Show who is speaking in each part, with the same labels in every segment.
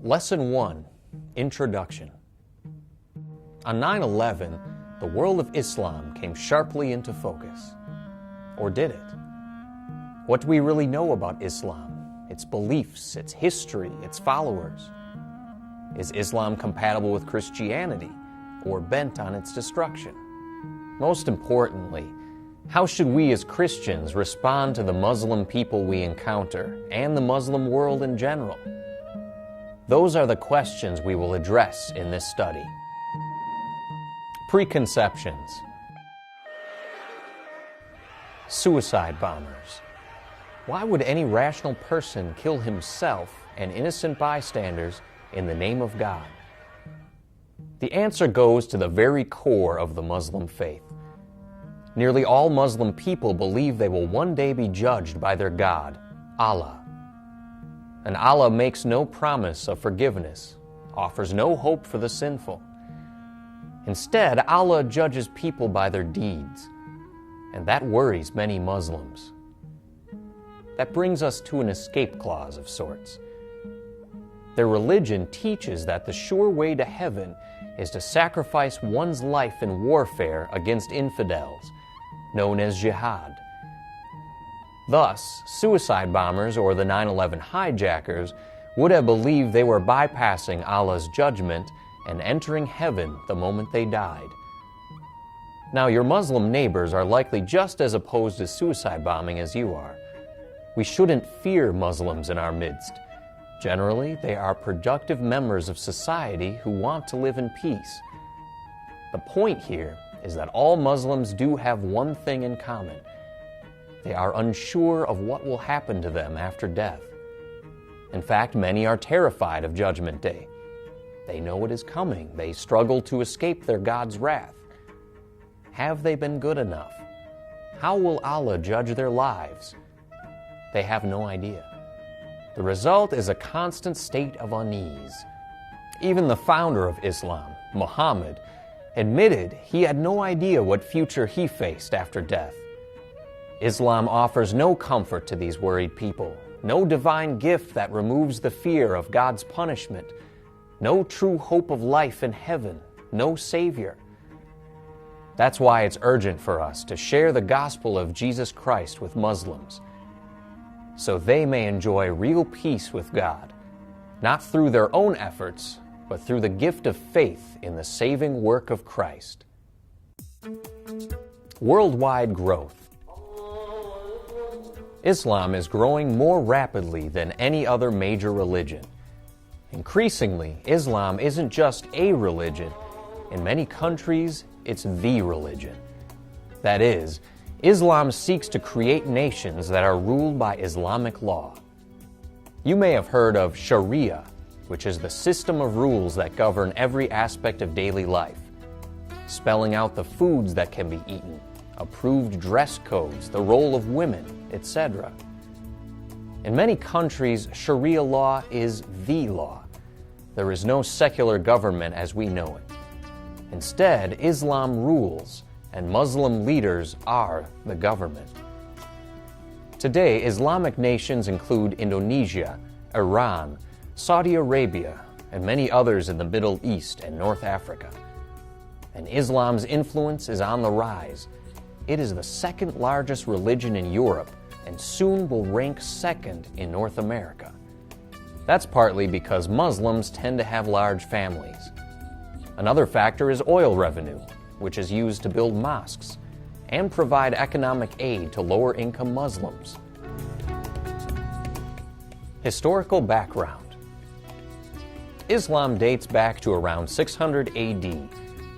Speaker 1: Lesson 1, Introduction. On 9/11, the world of Islam came sharply into focus. Or did it? What do we really know about Islam, its beliefs, its history, its followers? Is Islam compatible with Christianity or bent on its destruction? Most importantly, how should we as Christians respond to the Muslim people we encounter and the Muslim world in general? Those are the questions we will address in this study. Preconceptions. Suicide bombers. Why would any rational person kill himself and innocent bystanders in the name of God? The answer goes to the very core of the Muslim faith. Nearly all Muslim people believe they will one day be judged by their God, Allah. And Allah makes no promise of forgiveness, offers no hope for the sinful. Instead, Allah judges people by their deeds, and that worries many Muslims. That brings us to an escape clause of sorts. Their religion teaches that the sure way to heaven is to sacrifice one's life in warfare against infidels, known as jihad. Thus, suicide bombers or the 9/11 hijackers would have believed they were bypassing Allah's judgment and entering heaven the moment they died. Now, your Muslim neighbors are likely just as opposed to suicide bombing as you are. We shouldn't fear Muslims in our midst. Generally, they are productive members of society who want to live in peace. The point here is that all Muslims do have one thing in common. They are unsure of what will happen to them after death. In fact, many are terrified of Judgment Day. They know it is coming. They struggle to escape their God's wrath. Have they been good enough? How will Allah judge their lives? They have no idea. The result is a constant state of unease. Even the founder of Islam, Muhammad, admitted he had no idea what future he faced after death. Islam offers no comfort to these worried people, no divine gift that removes the fear of God's punishment, no true hope of life in heaven, no Savior. That's why it's urgent for us to share the gospel of Jesus Christ with Muslims, so they may enjoy real peace with God, not through their own efforts, but through the gift of faith in the saving work of Christ. Worldwide growth. Islam is growing more rapidly than any other major religion. Increasingly, Islam isn't just a religion. In many countries, it's the religion. That is, Islam seeks to create nations that are ruled by Islamic law. You may have heard of Sharia, which is the system of rules that govern every aspect of daily life, spelling out the foods that can be eaten, approved dress codes, the role of women, etc. In many countries, Sharia law is the law. There is no secular government as we know it. Instead, Islam rules, and Muslim leaders are the government. Today, Islamic nations include Indonesia, Iran, Saudi Arabia, and many others in the Middle East and North Africa. And Islam's influence is on the rise. It is the second largest religion in Europe and soon will rank second in North America. That's partly because Muslims tend to have large families. Another factor is oil revenue, which is used to build mosques and provide economic aid to lower-income Muslims. Historical background. Islam dates back to around 600 AD,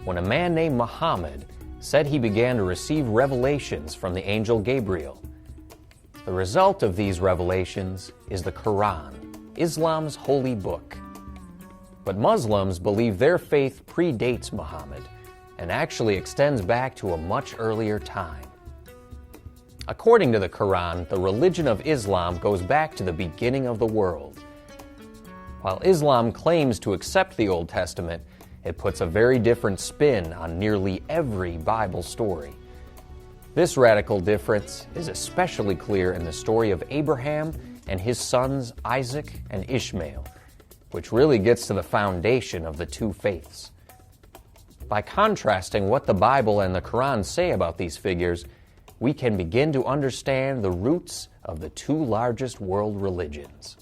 Speaker 1: when a man named Muhammad said he began to receive revelations from the angel Gabriel. The result of these revelations is the Quran, Islam's holy book. But Muslims believe their faith predates Muhammad and actually extends back to a much earlier time. According to the Quran, the religion of Islam goes back to the beginning of the world. While Islam claims to accept the Old Testament, it puts a very different spin on nearly every Bible story. This radical difference is especially clear in the story of Abraham and his sons Isaac and Ishmael, which really gets to the foundation of the two faiths. By contrasting what the Bible and the Quran say about these figures, we can begin to understand the roots of the two largest world religions.